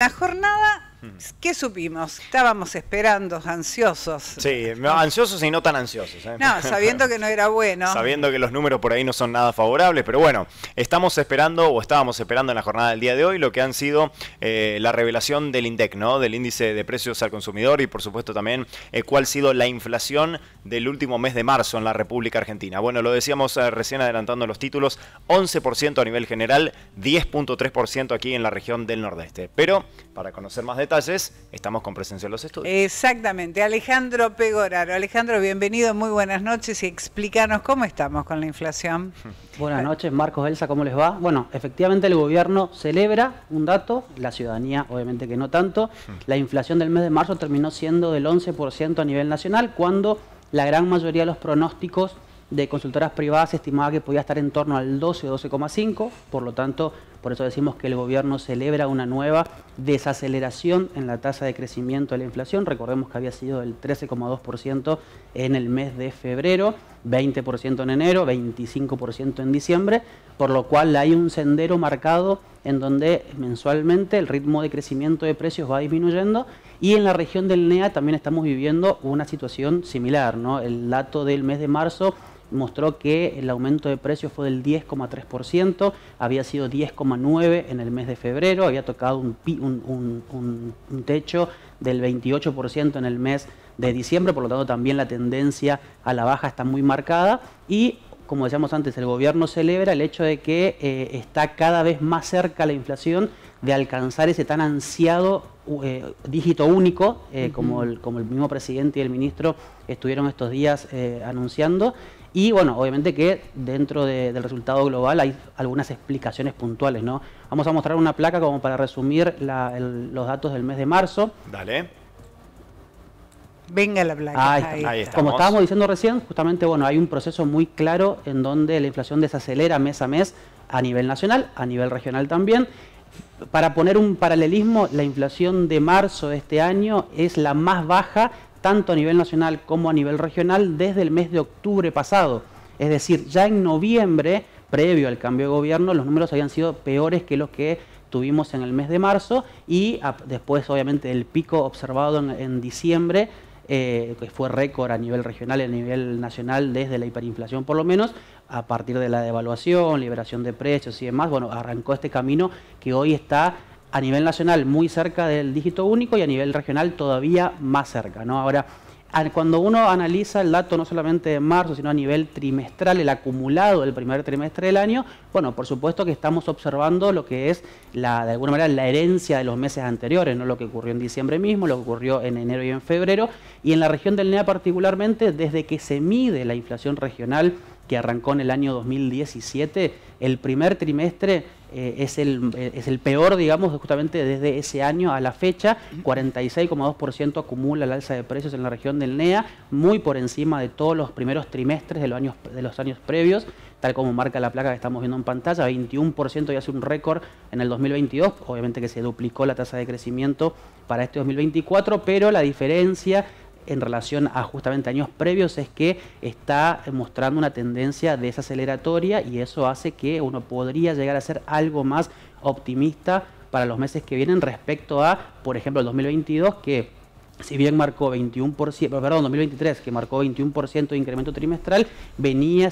La jornada, ¿qué supimos? Estábamos esperando, ansiosos. Sí, ansiosos y no tan ansiosos. No, sabiendo que no era bueno. Sabiendo que los números por ahí no son nada favorables, pero bueno, estábamos esperando en la jornada del día de hoy lo que han sido la revelación del INDEC, ¿no? Del índice de precios al consumidor y por supuesto también cuál ha sido la inflación del último mes de marzo en la República Argentina. Bueno, lo decíamos recién adelantando los títulos, 11% a nivel general, 10.3% aquí en la región del Nordeste. Pero para conocer más detalles, estamos con presencia en los estudios. Exactamente, Alejandro Pegoraro. Alejandro, bienvenido, muy buenas noches y explícanos cómo estamos con la inflación. Buenas noches, Marcos, Elsa, ¿cómo les va? Bueno, efectivamente el gobierno celebra un dato, la ciudadanía obviamente que no tanto. La inflación del mes de marzo terminó siendo del 11% a nivel nacional, cuando la gran mayoría de los pronósticos de consultoras privadas estimaba que podía estar en torno al 12 o 12,5, por lo tanto, por eso decimos que el gobierno celebra una nueva desaceleración en la tasa de crecimiento de la inflación. Recordemos que había sido del 13,2% en el mes de febrero, 20% en enero, 25% en diciembre, por lo cual hay un sendero marcado en donde mensualmente el ritmo de crecimiento de precios va disminuyendo, y en la región del NEA también estamos viviendo una situación similar, ¿no? El dato del mes de marzo mostró que el aumento de precios fue del 10,3%, había sido 10,9% en el mes de febrero, había tocado un techo del 28% en el mes de diciembre, por lo tanto también la tendencia a la baja está muy marcada, y como decíamos antes, el gobierno celebra el hecho de que está cada vez más cerca la inflación de alcanzar ese tan ansiado dígito único, como el mismo presidente y el ministro estuvieron estos días anunciando. Y bueno, obviamente que dentro del resultado global hay algunas explicaciones puntuales, ¿no? Vamos a mostrar una placa como para resumir los datos del mes de marzo. Dale. Venga la placa. Ahí está. Como estábamos diciendo recién, justamente bueno, hay un proceso muy claro en donde la inflación desacelera mes a mes a nivel nacional, a nivel regional también. Para poner un paralelismo, la inflación de marzo de este año es la más baja tanto a nivel nacional como a nivel regional desde el mes de octubre pasado. Es decir, ya en noviembre, previo al cambio de gobierno, los números habían sido peores que los que tuvimos en el mes de marzo, y después obviamente el pico observado en diciembre, que fue récord a nivel regional y a nivel nacional desde la hiperinflación por lo menos, a partir de la devaluación, liberación de precios y demás. Bueno, arrancó este camino que hoy está a nivel nacional muy cerca del dígito único y a nivel regional todavía más cerca, ¿no? Ahora, cuando uno analiza el dato no solamente de marzo, sino a nivel trimestral, el acumulado del primer trimestre del año, bueno, por supuesto que estamos observando lo que es, de alguna manera, la herencia de los meses anteriores, no lo que ocurrió en diciembre mismo, lo que ocurrió en enero y en febrero, y en la región del NEA particularmente, desde que se mide la inflación regional, que arrancó en el año 2017, el primer trimestre es el peor, digamos, justamente desde ese año a la fecha. 46,2% acumula el alza de precios en la región del NEA, muy por encima de todos los primeros trimestres de los años previos, tal como marca la placa que estamos viendo en pantalla. 21% ya hace un récord en el 2022, obviamente que se duplicó la tasa de crecimiento para este 2024, pero la diferencia en relación a justamente años previos es que está mostrando una tendencia desaceleratoria, y eso hace que uno podría llegar a ser algo más optimista para los meses que vienen respecto a, por ejemplo, el 2022, que si bien marcó 2023, que marcó 21% de incremento trimestral, venía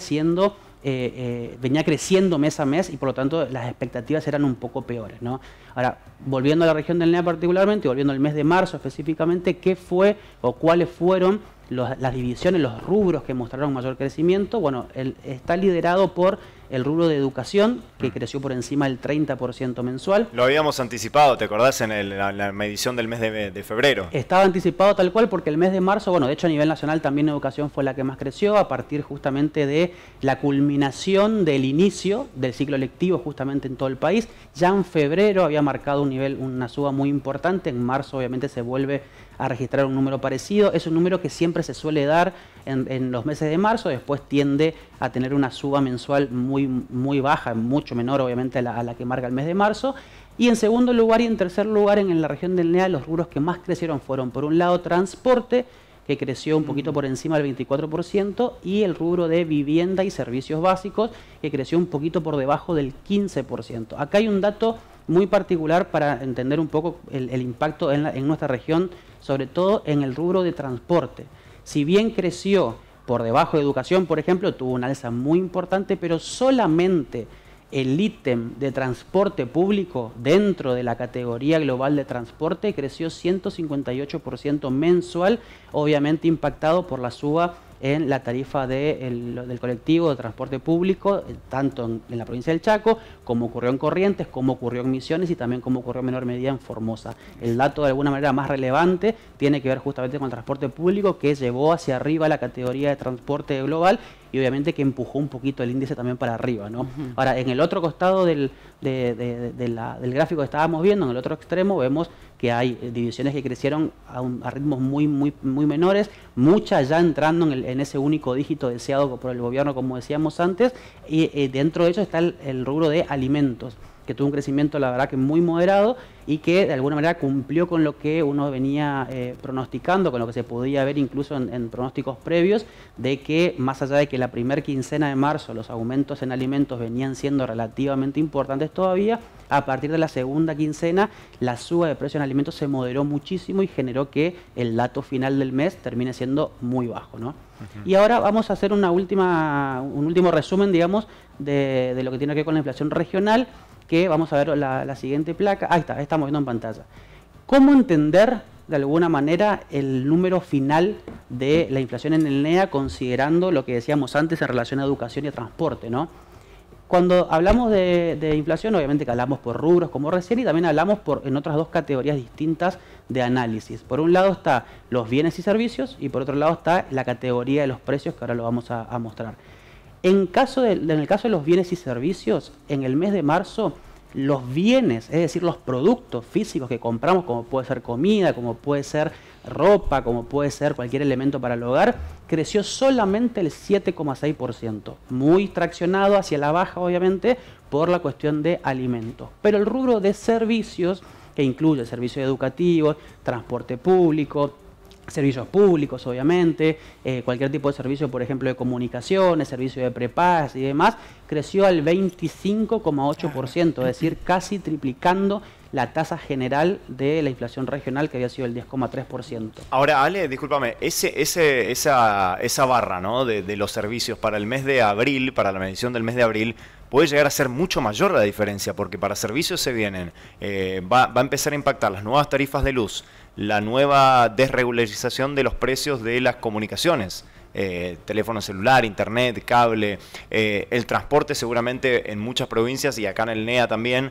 creciendo mes a mes, y por lo tanto las expectativas eran un poco peores, ¿no? Ahora, volviendo a la región del NEA particularmente, volviendo al mes de marzo específicamente, ¿qué fue o cuáles fueron las divisiones, los rubros que mostraron mayor crecimiento? Bueno, está liderado por el rubro de educación, que creció por encima del 30% mensual. Lo habíamos anticipado, ¿te acordás? En la medición del mes de febrero. Estaba anticipado tal cual, porque el mes de marzo, bueno, de hecho a nivel nacional también educación fue la que más creció, a partir justamente de la culminación del inicio del ciclo lectivo justamente en todo el país. Ya en febrero había marcado una suba muy importante, en marzo obviamente se vuelve a registrar un número parecido. Es un número que siempre se suele dar en los meses de marzo, después tiende a tener una suba mensual muy baja, mucho menor obviamente a la que marca el mes de marzo. Y en segundo lugar y en tercer lugar, en la región del NEA, los rubros que más crecieron fueron, por un lado, transporte, que creció un poquito por encima del 24%, y el rubro de vivienda y servicios básicos, que creció un poquito por debajo del 15%. Acá hay un dato muy particular para entender un poco el impacto en nuestra región, sobre todo en el rubro de transporte. Si bien creció por debajo de educación, por ejemplo, tuvo una alza muy importante, pero solamente el ítem de transporte público dentro de la categoría global de transporte creció 158% mensual, obviamente impactado por la suba en la tarifa del colectivo de transporte público, tanto en la provincia del Chaco, como ocurrió en Corrientes, como ocurrió en Misiones y también como ocurrió en menor medida en Formosa. El dato de alguna manera más relevante tiene que ver justamente con el transporte público, que llevó hacia arriba la categoría de transporte global y obviamente que empujó un poquito el índice también para arriba, ¿no? Ahora, en el otro costado del gráfico que estábamos viendo, en el otro extremo, vemos que hay divisiones que crecieron a ritmos muy menores, muchas ya entrando en ese único dígito deseado por el gobierno, como decíamos antes, y dentro de ello está el rubro de alimentos, que tuvo un crecimiento, la verdad, que muy moderado y que de alguna manera cumplió con lo que uno venía pronosticando, con lo que se podía ver incluso en pronósticos previos, de que más allá de que la primera quincena de marzo los aumentos en alimentos venían siendo relativamente importantes todavía, a partir de la segunda quincena la suba de precios en alimentos se moderó muchísimo y generó que el dato final del mes termine siendo muy bajo, ¿no? Y ahora vamos a hacer un último resumen, digamos, de lo que tiene que ver con la inflación regional, que vamos a ver la siguiente placa. Ahí está, estamos viendo en pantalla. ¿Cómo entender de alguna manera el número final de la inflación en el NEA, considerando lo que decíamos antes en relación a educación y a transporte, ¿no? Cuando hablamos de inflación, obviamente que hablamos por rubros, como recién, y también hablamos en otras dos categorías distintas de análisis. Por un lado está los bienes y servicios, y por otro lado está la categoría de los precios, que ahora lo vamos a mostrar. En el caso de los bienes y servicios, en el mes de marzo, los bienes, es decir, los productos físicos que compramos, como puede ser comida, como puede ser ropa, como puede ser cualquier elemento para el hogar, creció solamente el 7,6%, muy traccionado hacia la baja, obviamente, por la cuestión de alimentos. Pero el rubro de servicios, que incluye servicios educativos, transporte público, servicios públicos, obviamente, cualquier tipo de servicio, por ejemplo, de comunicaciones, servicio de prepagas y demás, creció al 25,8%, es decir, casi triplicando la tasa general de la inflación regional, que había sido el 10,3%. Ahora, Ale, discúlpame, esa barra, ¿no?, de los servicios para el mes de abril, para la medición del mes de abril, puede llegar a ser mucho mayor la diferencia, porque para servicios se vienen, va a empezar a impactar las nuevas tarifas de luz, la nueva desregularización de los precios de las comunicaciones, teléfono celular, internet, cable, el transporte seguramente en muchas provincias y acá en el NEA también,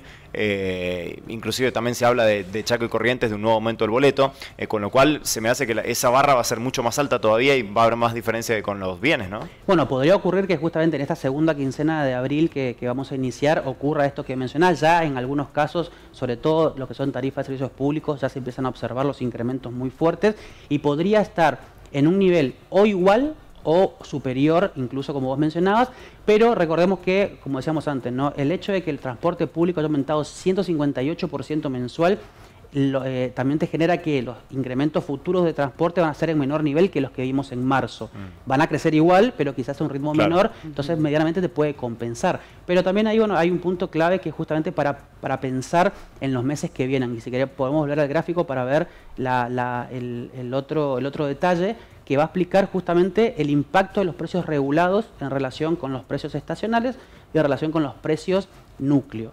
inclusive también se habla de Chaco y Corrientes de un nuevo aumento del boleto, con lo cual se me hace que esa barra va a ser mucho más alta todavía y va a haber más diferencia con los bienes, ¿no? Bueno, podría ocurrir que justamente en esta segunda quincena de abril que vamos a iniciar ocurra esto que mencionás. Ya en algunos casos, sobre todo lo que son tarifas de servicios públicos, ya se empiezan a observar los incrementos muy fuertes y podría estar en un nivel o igual o superior, incluso como vos mencionabas, pero recordemos que, como decíamos antes, ¿no?, el hecho de que el transporte público haya aumentado 158% mensual, también te genera que los incrementos futuros de transporte van a ser en menor nivel que los que vimos en marzo. Van a crecer igual, pero quizás a un ritmo menor, entonces medianamente te puede compensar. Pero también hay un punto clave que es justamente para pensar en los meses que vienen. Y si querés podemos volver al gráfico para ver el otro detalle, que va a explicar justamente el impacto de los precios regulados en relación con los precios estacionales y en relación con los precios núcleo.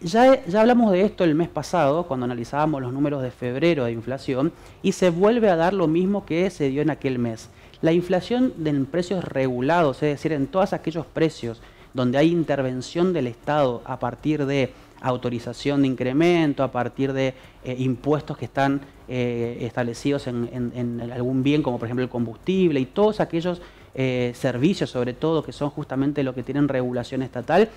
Ya hablamos de esto el mes pasado, cuando analizábamos los números de febrero de inflación, y se vuelve a dar lo mismo que se dio en aquel mes. La inflación en precios regulados, es decir, en todos aquellos precios donde hay intervención del Estado a partir de autorización de incremento, a partir de impuestos que están establecidos en algún bien, como por ejemplo el combustible, y todos aquellos servicios, sobre todo, que son justamente lo que tienen regulación estatal.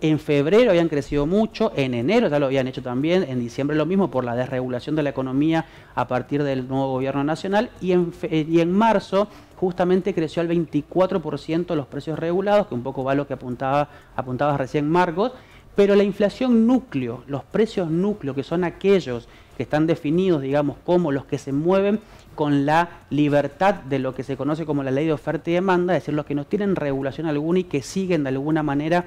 En febrero habían crecido mucho, en enero ya lo habían hecho también, en diciembre lo mismo por la desregulación de la economía a partir del nuevo gobierno nacional, y en marzo justamente creció al 24% los precios regulados, que un poco va a lo que apuntabas recién, Marcos. Pero la inflación núcleo, los precios núcleo, que son aquellos que están definidos, digamos, como los que se mueven con la libertad de lo que se conoce como la ley de oferta y demanda, es decir, los que no tienen regulación alguna y que siguen de alguna manera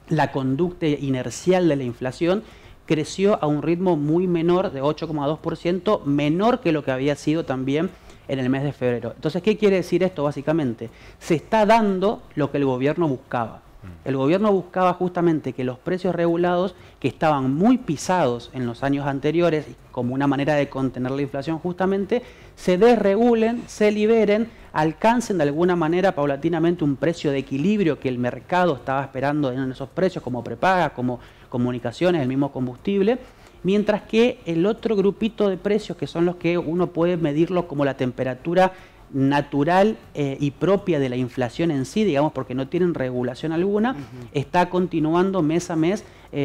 la conducta inercial de la inflación, creció a un ritmo muy menor, de 8,2%, menor que lo que había sido también en el mes de febrero. Entonces, ¿qué quiere decir esto básicamente? Se está dando lo que el gobierno buscaba. El gobierno buscaba justamente que los precios regulados, que estaban muy pisados en los años anteriores, como una manera de contener la inflación justamente, se desregulen, se liberen, alcancen de alguna manera paulatinamente un precio de equilibrio que el mercado estaba esperando en esos precios, como prepaga, como comunicaciones, el mismo combustible, mientras que el otro grupito de precios, que son los que uno puede medirlo como la temperatura natural y propia de la inflación en sí, digamos, porque no tienen regulación alguna, está continuando mes a mes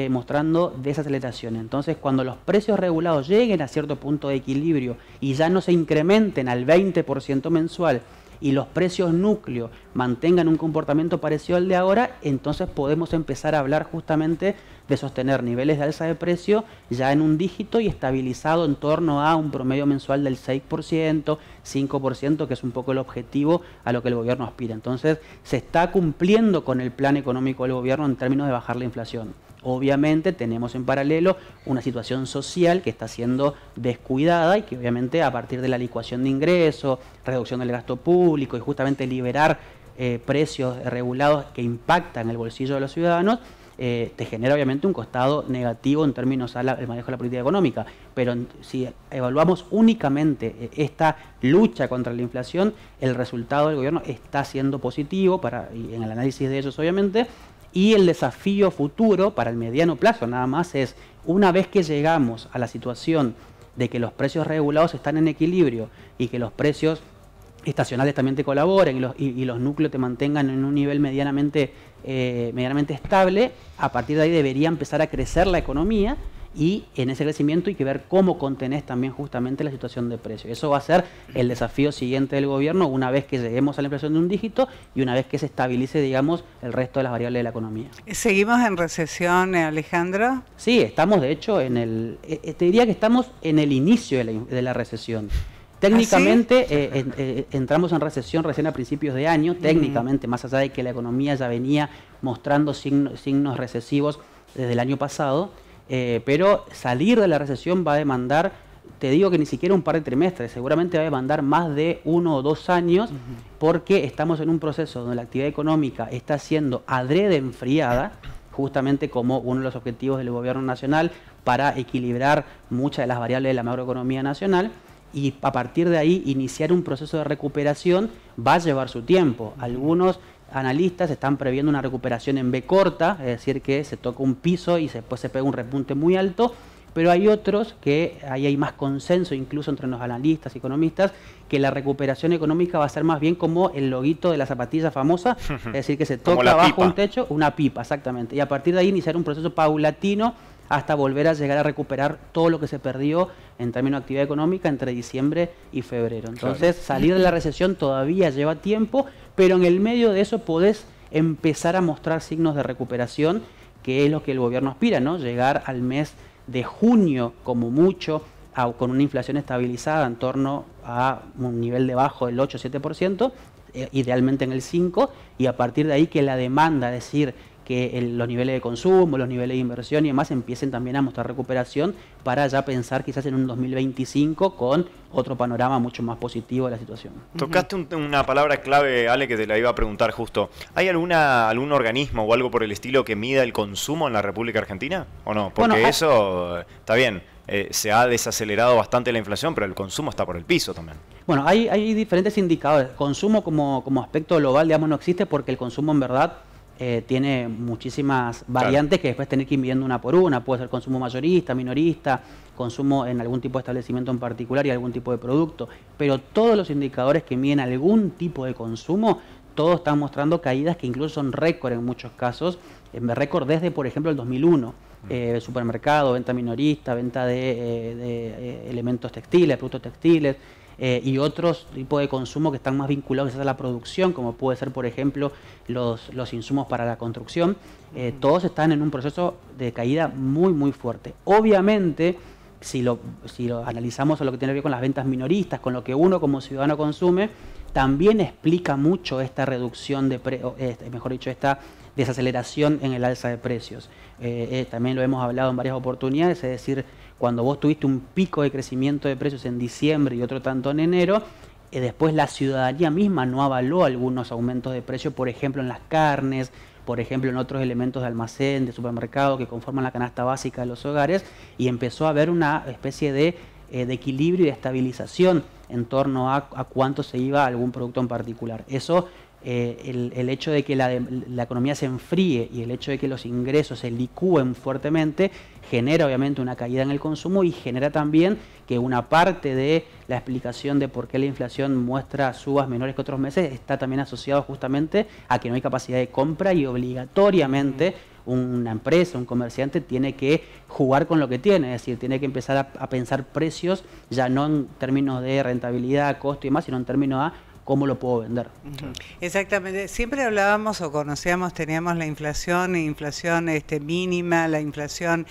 mostrando desaceleración. Entonces, cuando los precios regulados lleguen a cierto punto de equilibrio y ya no se incrementen al 20% mensual, y los precios núcleo mantengan un comportamiento parecido al de ahora, entonces podemos empezar a hablar justamente de sostener niveles de alza de precio ya en un dígito y estabilizado en torno a un promedio mensual del 6%, 5%, que es un poco el objetivo a lo que el gobierno aspira. Entonces, se está cumpliendo con el plan económico del gobierno en términos de bajar la inflación. Obviamente tenemos en paralelo una situación social que está siendo descuidada y que obviamente a partir de la licuación de ingresos, reducción del gasto público y justamente liberar precios regulados que impactan el bolsillo de los ciudadanos, te genera obviamente un costado negativo en términos al manejo de la política económica. Pero si evaluamos únicamente esta lucha contra la inflación, el resultado del gobierno está siendo positivo y en el análisis de ellos obviamente. Y el desafío futuro para el mediano plazo nada más es, una vez que llegamos a la situación de que los precios regulados están en equilibrio y que los precios estacionales también te colaboren y los núcleos te mantengan en un nivel medianamente estable, a partir de ahí debería empezar a crecer la economía y en ese crecimiento hay que ver cómo contenés también justamente la situación de precios. Eso va a ser el desafío siguiente del gobierno una vez que lleguemos a la inflación de un dígito y una vez que se estabilice, digamos, el resto de las variables de la economía. ¿Seguimos en recesión, Alejandro? Sí, estamos de hecho te diría que estamos en el inicio de la recesión. Técnicamente entramos en recesión recién a principios de año, técnicamente, más allá de que la economía ya venía mostrando signos recesivos desde el año pasado, pero salir de la recesión va a demandar, te digo que ni siquiera un par de trimestres, seguramente va a demandar más de 1 o 2 años, porque estamos en un proceso donde la actividad económica está siendo adrede enfriada, justamente como uno de los objetivos del gobierno nacional para equilibrar muchas de las variables de la macroeconomía nacional, y a partir de ahí iniciar un proceso de recuperación va a llevar su tiempo. Algunos analistas están previendo una recuperación en B corta, es decir, que se toca un piso y después se pega un repunte muy alto, pero hay otros que ahí hay más consenso incluso entre los analistas y economistas que la recuperación económica va a ser más bien como el loguito de la zapatilla famosa, es decir, que se toca bajo un techo, una pipa, exactamente, y a partir de ahí iniciar un proceso paulatino hasta volver a llegar a recuperar todo lo que se perdió en términos de actividad económica entre diciembre y febrero. Entonces, salir de la recesión todavía lleva tiempo, pero en el medio de eso podés empezar a mostrar signos de recuperación, que es lo que el gobierno aspira, ¿no? Llegar al mes de junio, como mucho, con una inflación estabilizada en torno a un nivel debajo del 8-7%, idealmente en el 5%, y a partir de ahí que la demanda, es decir, que los niveles de consumo, los niveles de inversión y demás empiecen también a mostrar recuperación para ya pensar quizás en un 2025 con otro panorama mucho más positivo de la situación. Tocaste una palabra clave, Ale, que te la iba a preguntar justo. ¿Hay algún organismo o algo por el estilo que mida el consumo en la República Argentina o no? Porque bueno, eso está bien, se ha desacelerado bastante la inflación, pero el consumo está por el piso también. Bueno, hay diferentes indicadores. Consumo como aspecto global, digamos, no existe porque el consumo en verdad tiene muchísimas variantes, claro, que después tenés que ir midiendo una por una. Puede ser consumo mayorista, minorista, consumo en algún tipo de establecimiento en particular y algún tipo de producto. Pero todos los indicadores que miden algún tipo de consumo, todos están mostrando caídas que incluso son récord en muchos casos. Récord desde, por ejemplo, el 2001. Supermercado, venta minorista, venta de elementos textiles, productos textiles. Y otros tipos de consumo que están más vinculados a la producción, como puede ser, por ejemplo, los insumos para la construcción, todos están en un proceso de caída muy, muy fuerte. Obviamente, si lo analizamos a lo que tiene que ver con las ventas minoristas, con lo que uno como ciudadano consume, también explica mucho esta reducción de esta desaceleración en el alza de precios. También lo hemos hablado en varias oportunidades, es decir, cuando vos tuviste un pico de crecimiento de precios en diciembre y otro tanto en enero, después la ciudadanía misma no avaló algunos aumentos de precio, por ejemplo en las carnes, por ejemplo en otros elementos de almacén, de supermercado que conforman la canasta básica de los hogares, y empezó a haber una especie de equilibrio y de estabilización en torno a cuánto se iba a algún producto en particular. Eso, el hecho de que la economía se enfríe y el hecho de que los ingresos se licúen fuertemente genera obviamente una caída en el consumo y genera también que una parte de la explicación de por qué la inflación muestra subas menores que otros meses está también asociado justamente a que no hay capacidad de compra y obligatoriamente una empresa, un comerciante tiene que jugar con lo que tiene, es decir, tiene que empezar a pensar precios ya no en términos de rentabilidad, costo y demás, sino en términos de cómo lo puedo vender. Exactamente. Siempre hablábamos o conocíamos, teníamos la inflación mínima, la inflación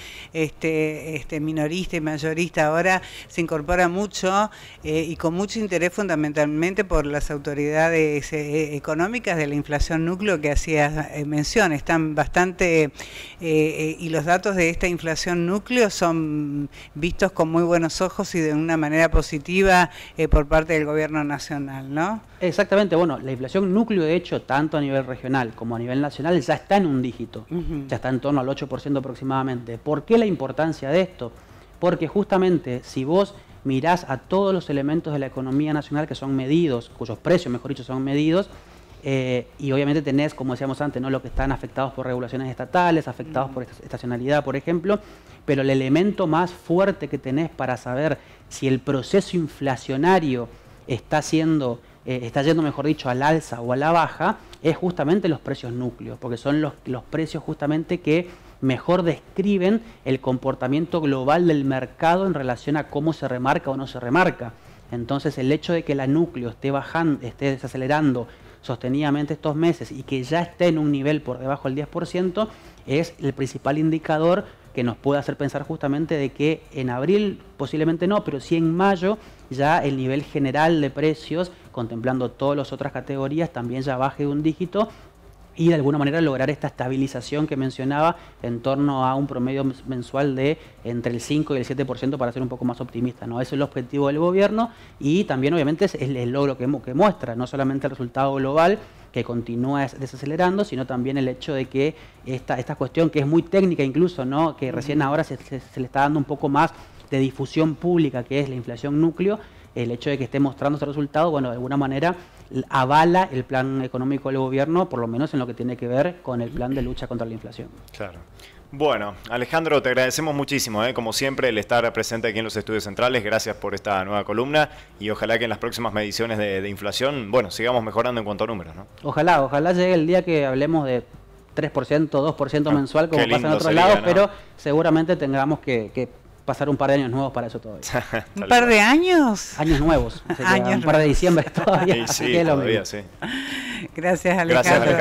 minorista y mayorista. Ahora se incorpora mucho y con mucho interés fundamentalmente por las autoridades económicas de la inflación núcleo que hacías mención. Están bastante, y los datos de esta inflación núcleo son vistos con muy buenos ojos y de una manera positiva por parte del gobierno nacional, ¿no? Exactamente, bueno, la inflación núcleo de hecho, tanto a nivel regional como a nivel nacional, ya está en un dígito, ya está en torno al 8% aproximadamente. ¿Por qué la importancia de esto? Porque justamente si vos mirás a todos los elementos de la economía nacional que son medidos, cuyos precios, mejor dicho, son medidos, y obviamente tenés, como decíamos antes, ¿no?, lo que están afectados por regulaciones estatales, afectados por estacionalidad, por ejemplo, pero el elemento más fuerte que tenés para saber si el proceso inflacionario está yendo, mejor dicho, al alza o a la baja, es justamente los precios núcleos, porque son los precios justamente que mejor describen el comportamiento global del mercado en relación a cómo se remarca o no se remarca. Entonces el hecho de que la núcleo esté bajando, esté desacelerando sostenidamente estos meses y que ya esté en un nivel por debajo del 10% es el principal indicador que nos puede hacer pensar justamente de que en abril posiblemente no, pero sí en mayo ya el nivel general de precios, contemplando todas las otras categorías, también ya baje de un dígito y de alguna manera lograr esta estabilización que mencionaba en torno a un promedio mensual de entre el 5 y el 7% para ser un poco más optimista, ¿no? Ese es el objetivo del gobierno y también obviamente es el logro que muestra, no solamente el resultado global que continúa desacelerando, sino también el hecho de que esta cuestión que es muy técnica incluso, ¿no?, que recién ahora se le está dando un poco más de difusión pública, que es la inflación núcleo, el hecho de que esté mostrando ese resultado, bueno, de alguna manera avala el plan económico del gobierno, por lo menos en lo que tiene que ver con el plan de lucha contra la inflación. Claro. Bueno, Alejandro, te agradecemos muchísimo, como siempre, el estar presente aquí en los estudios centrales. Gracias por esta nueva columna y ojalá que en las próximas mediciones de inflación, bueno, sigamos mejorando en cuanto a números, ¿no? Ojalá llegue el día que hablemos de 3%, 2% mensual, como pasa en otros lados, ¿no? Pero seguramente tengamos que pasar un par de años nuevos para eso todavía. ¿Un par de años? Años nuevos. Un par de diciembre todavía. Sí, todavía, sí. Gracias, Alejandro. Gracias, Alejandro.